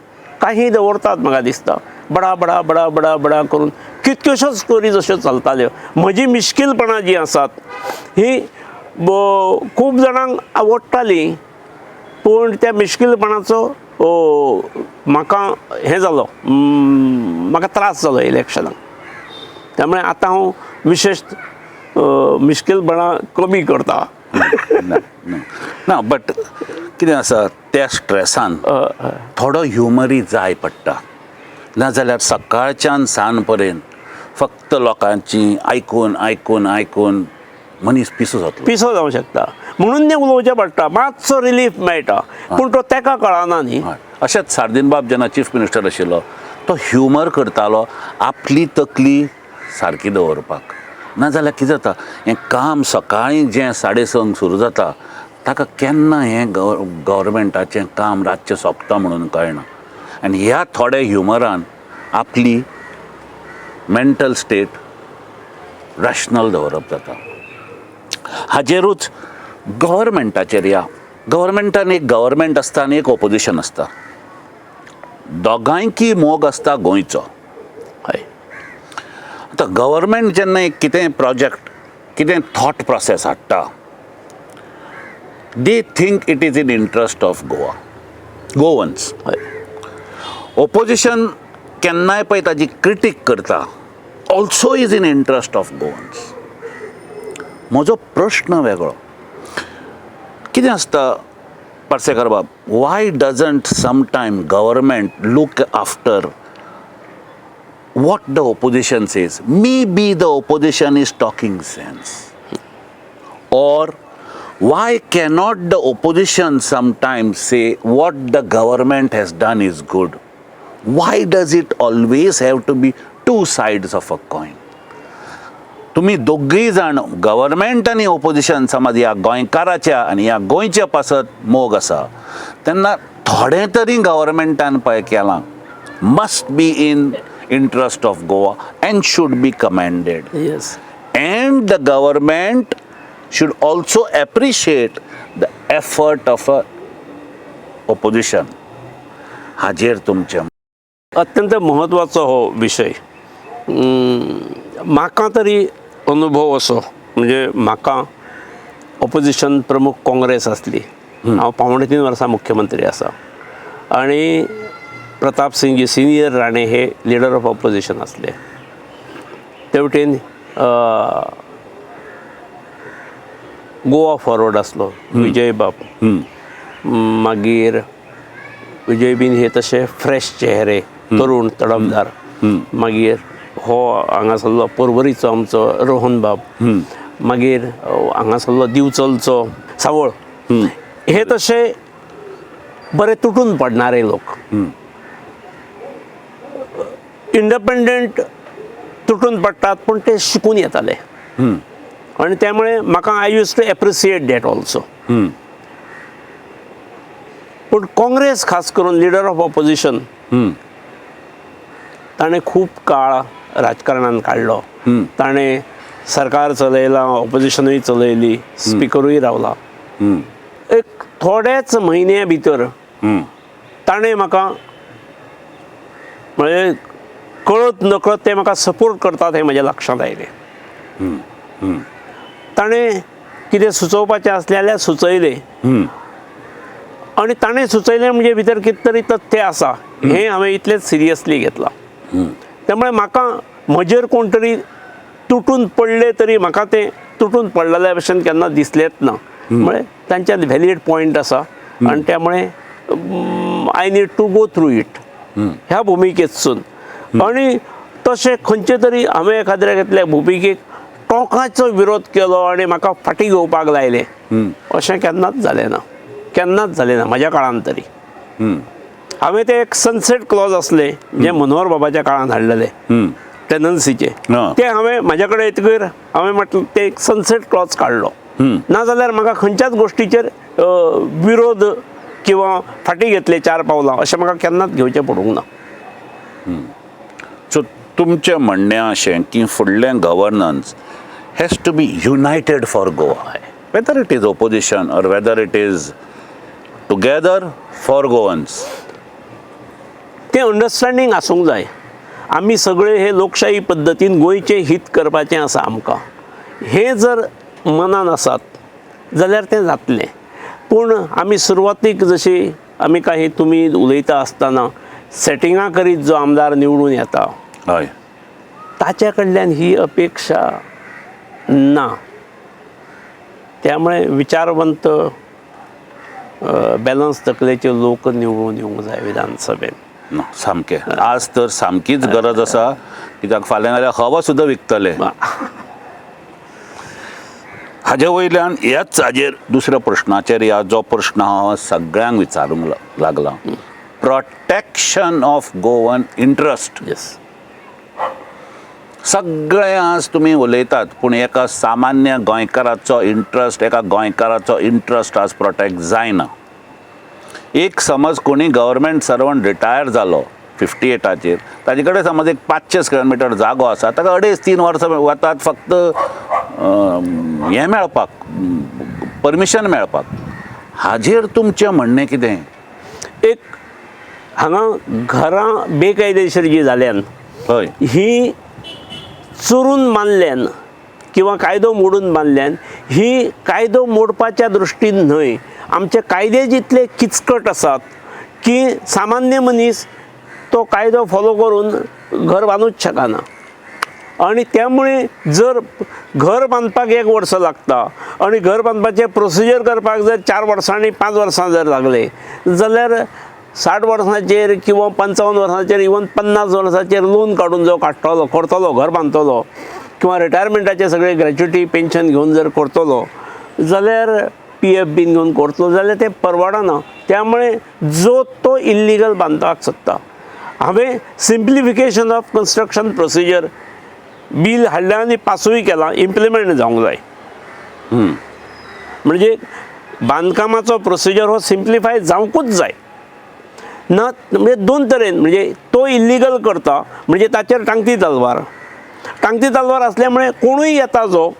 काही दवरतात म्हाका दिसता. बडा बडा बडा बडा बडा करून कितक्योश्योच स्टोरीज अश्यो चलताल्यो. म्हजी मिश्कीलपणां जी आसात ही खूब जाणांक आवडटाली, पूण त्या मिश्कीलपणाचो म्हाका हें जालो, म्हाका त्रास जालो इलेक्शनाक. त्यामुळे आतां हांव विशेश मिश्कीलपणां कमी करता. ना बट कितें आसा त्या स्ट्रेसान थोडो ह्युमरी जाय पडटा, नाजाल्यार सकाळच्यान सांज पर्यंत फक्त लोकांची आयकून आयकून आयकून मनीस पिसो जातलो, पिसो जावंक शकता. म्हणून तें उलोवचें पडटा, मातसो रिलीफ मेळटा. पूण तो तेका कळना न्ही. अशेंच सार्दीनबाब जेन्ना चीफ मिनिस्टर आशिल्लो तो ह्युमर करतालो आपली तकली सारकी दवरपाक. नाजाल्यार कितें जाता हें काम सकाळीं जें 6:30 सुरू जाता ताका केन्ना हें गव्हर्मेंटाचें काम रातचें सोंपता म्हणून कळना. आनी ह्या थोड्या ह्युमरान आपली मेंटल स्टेट रॅशनल दवरप जाता. हाजेरूच गव्हर्मेंटाचेर या गव्हर्मेंटान एक गव्हर्मेंट आसता आनी एक ऑपोजिशन आसता. दोगांयकी मोग आसता गोंयचो. हय, आतां गव्हर्मेंट जेन्ना एक कितें प्रोजेक्ट कितें थॉट प्रोसेस हाडटा, they think it is in interest of Goans. Opposition केन्नाय पळय ताजी क्रिटीक करता, also is in interest of Goans. म्हजो प्रश्न वेगळो. कितें आसता पार्सेकर बाब, Y doesn't sometime government look after what the opposition says? Maybe the opposition is talking sense. Or why cannot the opposition sometimes say what the government has done is good? Why does it always have to be two sides of a coin? तुम्ही दोगूय जाण government आनी opposition समज ह्या गोंयकाराच्या आनी ह्या गोंयच्या पासत मोग आसा तेन्ना थोडें तरी गव्हर्मेंटान पळय केलां must be in interest of Goa and should be commended. Yes. And the government should also appreciate the effort of a opposition. हाजेर तुमचें अत्यंत म्हत्वाचो हो विशय. म्हाका तरी अनुभव असो, म्हणजे म्हाका ऑपोजिशन प्रमुख काँग्रेस आसली. हांव 3.5 वर्सां मुख्यमंत्री आसा आनी प्रताप सिंग सिनियर राणे हे लिडर ऑफ ऑपोजिशन असले. तेवटेन गोवा फॉरवर्ड असलो विजय बाब. मागीर विजय बीन हे तशे फ्रेश चेहरे, तरुण तडफदार. मागीर हो हांगासरलो पर्वरीचो आमचो रोहन बाब. मागीर हांगासरलो दिवचलचो सावळ. हे तशे बरे तुटून पडणारे लोक, इंडिपेंडंट तुटून पडटात पूण ते शिकून येताले. आणि त्यामुळे म्हाका I used to appreciate that also. पूण काँग्रेस खास करून लिडर ऑफ ऑपोजिशन ताणें खूब काळ राजकारणान काडलो. ताणें सरकार चलयलां, ऑपोजिशनूय चलयली, स्पिकरूय रावला. एक थोडेच म्हयन्या भितर ताणें म्हाका म्हणजे कळत नकळत ते म्हाका सपोर्ट करतात हें म्हज्या लक्षांत आयलें. ताणें कितें सुचोवपाचें आसलें जाल्यार सुचयलें. आनी ताणें सुचयलें म्हणजे भितर कितें तरी तथ्य आसा हें हांवें इतलेंच सिरियसली घेतलां. त्यामुळे म्हाका म्हजेर कोण तरी तुटून पडले तरी म्हाका ते तुटून पडलेल्या भशेन केन्ना दिसलेत ना. म्हणजे तांच्यात व्हॅलिड पॉयंट आसा आनी त्यामुळे I need to go through it ह्या भुमिकेतसून. आणि तशें खंयचे तरी हांवें एखाद्या घेतल्या भुमिकेक टोकाचो विरोध केलो आनी म्हाका फाटीं घेवपाक लायले अशें केन्नाच जालें ना. केन्नाच जालें ना म्हाज्या काळान तरी. हांवें ते एक सनसेट क्लॉज असले जे मनोहर बाबाच्या काळान हाडलेले टेनन्सीचे, ते हांवें म्हाज्या कडेन येतकीर हांवें म्हटलें ते एक सनसेट क्लॉज काडलो. नाजाल्यार म्हाका खंयच्याच गोश्टीचेर विरोध किंवा फाटीं घेतले 4 पावलां अशें म्हाका केन्नाच घेवचें पडूंक ना. सो तुमचें म्हणणें अशें की फुडलें governance has to be united for Goa, whether it is opposition or whether it is together for Goans. तें अंडरस्टँडींग आसूंक जाय. आमी सगळे हे लोकशाही पद्दतीन गोंयचें हित करपाचें आसा आमकां. हें जर मनान आसात जाल्यार तें जातलें. पूण आमी सुरवातीक जशी आमी काही तुमी उलयता आसतना सेटिंगा करीत जो आमदार निवडून येता हय ताच्या कडल्यान ही अपेक्षा ना. त्यामुळे विचारवंत बॅलन्स तकलेचे लोक निवडून येवंक जाय विधानसभेन. ना सामकें आज तर सामकीच गरज आसा, कित्याक फाल्यां जाल्यार हवा सुद्दां विकतले. हाजे वयल्यान ह्याच हाजेर दुसऱ्या प्रश्नाचेर या जो प्रश्न हांव सगळ्यांक विचारूंक लागला, protection of Goan interest. Yes, सगळे आज तुमी उलयतात पूण एका सामान्य गोंयकाराचो इंट्रस्ट, एका गोंयकाराचो इंट्रस्ट आज प्रोटेक्ट जायना. एक समज कोणी गव्हर्मेंट सर्वंट रिटायर जालो 58चेर, ताजे कडेन समज एक 500 स्क्वेअर मिटर जागो आसा, ताका 2.5-3 वर्सां वतात फक्त हें मेळपाक, परमिशन मेळपाक. हाजेर तुमचें म्हणणें कितें? एक हांगा घरां बेकायदेशीर जी जाल्यान हय ही चोरून बांदल्यान किंवा कायदो मोडून बांदल्यान, ही कायदो मोडपाच्या दृश्टीन न्हय, आमचे कायदे जितले किचकट आसात की सामान्य मनीस तो कायदो फॉलो करून घर बांदूच शकना. आणि त्यामुळे जर घर बांदपाक 1 वर्स लागता आणि घर बांदपाचें प्रोसिजर करपाक जर 4 वर्सांनी 5 वर्सां जर लागले जाल्यार 60 वर्सांचेर किंवा 55 वर्सांचेर इवन 50 वर्सांचेर लोन काडून जो काडटलो करतलो घर बांदतलो किंवा रिटायरमेंटाचे सगळे ग्रॅच्युटी पेन्शन घेवन जर करतलो जाल्यार PF बीन घेवन करतलो जाल्यार ते परवडना. त्यामुळे जो तो इल्लिगल बांदपाक सोदता. हांवें simplification of construction procedure bill हाडलें आनी पासूय केलां, इम्प्लिमेंट जावंक जाय. म्हणजे बांदकामाचो प्रोसिजर हो सिम्प्लिफाय जावंकूच जाय ना. म्हणजे 2 तरेन, म्हणजे तो इल्लिगल करता म्हणजे ताचेर टांगती तलवार असल्यामुळे कोणूय येता जो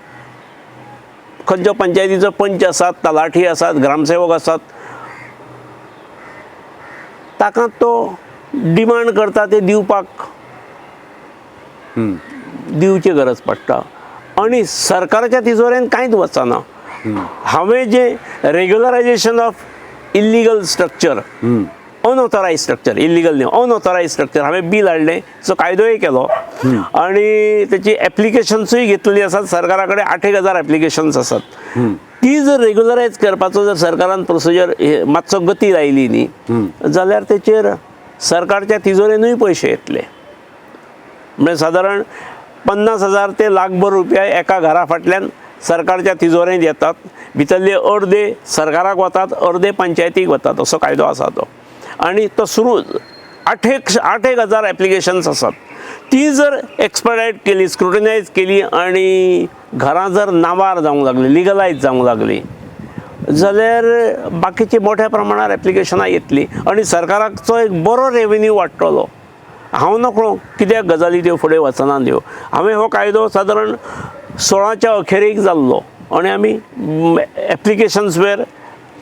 खंयच्या पंचायतीचो पंच आसात, तलाठी आसात, ग्रामसेवक आसात, ताका तो डिमांड करता ते दिवची गरज पडटा आणि सरकाराच्या तिजोरेन कांयच वचना. हांवें जे regularisation of illegal structure, unauthorised structure, illegal न्ही अनऑथोरायज स्ट्रक्चर, हांवें बील हाडलें, जो कायदोय केलो आणि त्याची एप्लिकेशन्सूय घेतलेली आसात. सरकारा कडेन 8,000 एप्लिकेशन्स आसात. ती जर रेग्युलरायज करपाचो जर सरकारान प्रोसिजर मातसो गती लायली न्ही जाल्यार तेचेर सरकारच्या तिजोरेनूय पयशे येतले. म्हणजे सादारण 50,000 ते लाखभर रुपया एका घरा फाटल्यान सरकारच्या तिजोरेंत येतात. भितरले अर्दे सरकाराक वतात, अर्दे पंचायतीक वतात, असो कायदो आसा तो. आणि तो सुरू 8,000 एप्लिकेशन्स आसात. ती जर एक्सपर्टायट केली, स्क्रुटिनायज केली आणि घरां जर नावार जावंक लागली, लिगलायज जावंक लागली जाल्यार बाकीची मोठ्या प्रमाणात एप्लिकेशनां येतली आणि सरकाराचो एक बरो रेवेन्यू वाडटलो. हांव नकळो कित्याक गजाली त्यो फुडें वचना त्यो. हांवें हो कायदो सादारण 16च्या अखेरेक जाल्लो आणि आमी एप्लिकेशन्स वेर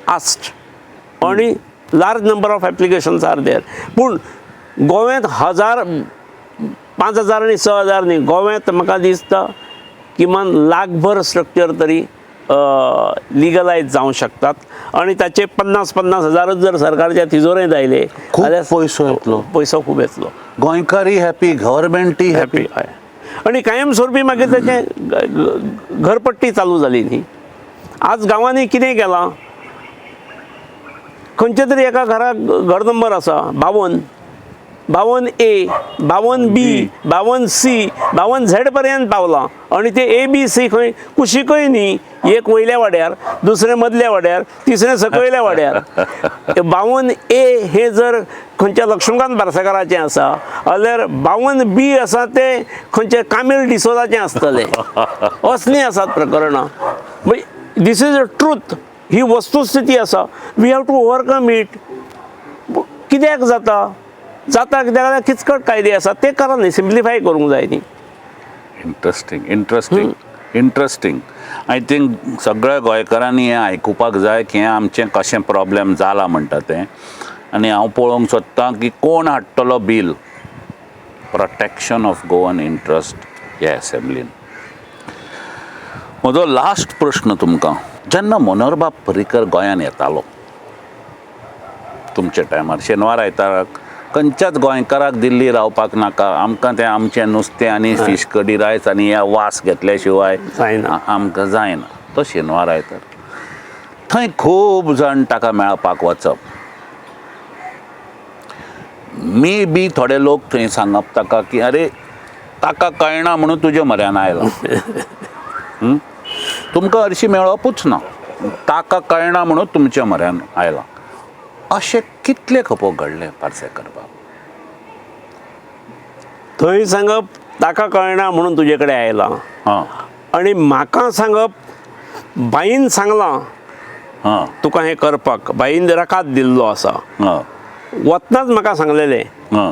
आस्क्ड आणि large number of applications are there. पूण गोव्यांत 5,000 आनी 6,000 न्ही, गोव्यांत म्हाका दिसता किमान लाखभर स्ट्रक्चर तरी लिगलायज जावंक शकतात आणि ताचे 50,000 जर सरकारच्या तिजोरेंत आयले जाल्यार पयसो येतलो, पयसो खूब येतलो. गोंयकारूय हॅपी, गव्हर्मेंटूय हॅपी. आनी कायमस्वरूपी मागीर तेचें घरपट्टी चालू जाली न्ही. आज गांवांनी कितें केलां, खंयच्या तरी एका घराक घर नंबर आसा 52, 52A, 52B, 52C, 52Z पर्यंत पावलां. आनी ते ABC खंय कुशीकय न्ही, एक वयल्या वाड्यार, दुसरें मदल्या वाड्यार, तिसरें सकयल्या वाड्यार. 52A हे जर खंयच्या लक्ष्मीकांत बारसेकाराचें आसा जाल्यार 52B आसा ते खंयचे कामील डिसोजाचें आसतलें. असलीं आसात प्रकरणां. दीस इज अ ट्रूथ. ही वस्तुस्थिती आसा. We have to overcome it. कित्याक जाता कित्याक जाल्यार किचकट कायदे आसा ते करा न्ही, सिम्प्लिफाय करूंक जाय न्ही. इंट्रस्टींग. आय थिंक सगळ्या गोंयकारांनी हें आयकुपाक जाय की हें आमचें कशें प्रॉब्लेम जाला म्हणटा तें. आनी हांव पळोवंक सोदतां की कोण हाडटलो bill protection of Goan interest ह्या एसेंब्लीन. म्हजो लास्ट प्रश्न तुमकां, जेन्ना मनोहरबाब पर्रीकर गोंयांत येतालो तुमच्या टायमार, शेनवार आयताराक खंयच्याच गोंयकाराक दिल्ली रावपाक नाका, आमकां तें आमचें नुस्तें आनी फीश कडी रायस आनी ह्या वास घेतल्या शिवाय आमकां जायना. तो शेनवार आयतार थंय खूब जाण ताका मेळपाक वचप. मे बी थोडे लोक थंय सांगप ताका की अरे ताका कळना म्हणून तुज्या म्हऱ्यान आयला. तुमकां हरशीं मेळपूच ना, ताका कळना म्हणून तुमच्या म्हऱ्यान आयला. अशें कितले खेपो घडले पार्सेकर बाब? थंय सांगप ताका कळना म्हणून तुजे कडेन आयला, आनी म्हाका सांगप बाईन सांगलां तुका हें करपाक. बाईन रकाद दिल्लो आसा, वतनाच म्हाका सांगलेलें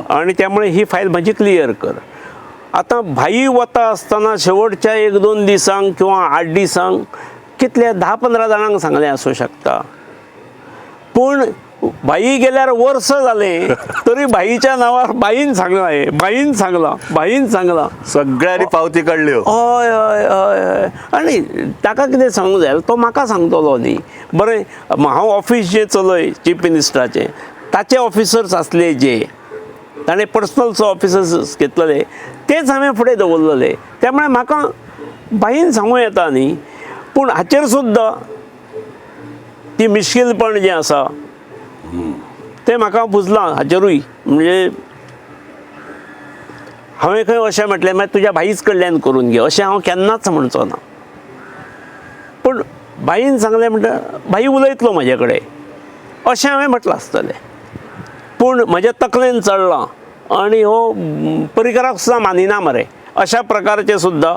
आनी त्यामुळे ही फायल म्हाजी क्लियर कर. आतां भाई वता आसतना शेवटच्या 1-2 दिसांक किंवा 8 दिसांक कितले 10-15 जाणांक सांगलें आसूं शकता. पूण बाई गेल्यार वर्स जालें तरी बाईच्या नांवार बाईन सांगलां. सगळ्यांनी पावती काडल्यो. हय हय हय हय. आनी ताका कितें सांगूंक जाय, तो म्हाका सांगतलो न्ही. बरें, हांव ऑफीस जें चलय चीफ मिनिस्टराचें, ताचे ऑफिसर्स आसले जे ताणें पर्सनल ऑफिसर्स घेतलेले तेच हांवें फुडें दवरलेले. त्यामुळे म्हाका बाईन सांगूं येता न्ही. पूण हाचेर सुद्दां ती मिश्कीलपण जें आसा तें म्हाका बुजलां हाचेरूय. म्हणजे हांवें खंय अशें म्हटलें मागीर तुज्या भाईच कडल्यान करून घे, अशें हांव केन्नाच म्हणचो ना. पूण बाईन सांगलें म्हणटा बाई उलयतलो म्हाजे कडेन अशें हांवें म्हटलां आसतलें. पूण म्हज्या तकलेन चडलां आनी हो पर्रीकराक सुद्दां मानिना मरे. अशा प्रकारचे सुद्दां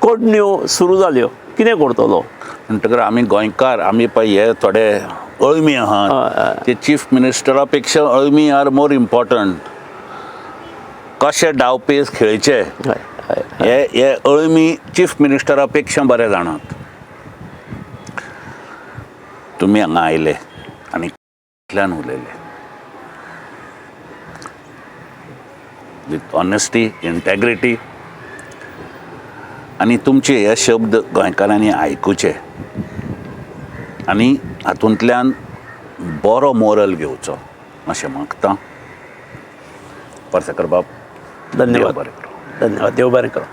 कोडण्यो सुरू जाल्यो. कितें करतलो? म्हणटकर आमी गोंयकार, आमी पळय हे थोडे अळमी आहात ते चीफ मिनिस्टरा पेक्षा अळमी आर मोर इम्पॉर्टंट. कशे डावपेच खेळचे हे अळमी चीफ मिनिस्टरा पेक्षा बरे जाणात. तुमी हांगा आयले आनी इतल्यान उलयले विथ ऑनेस्टी, इंटेग्रिटी. आनी तुमचे हे शब्द गोंयकारांनी आयकुचे आनी हातूंतल्यान बरो मोरल घेवचो अशें मागतां. पार्सेकर बाब, धन्यवाद. बरें करूं. धन्यवाद. देव बरें करूं.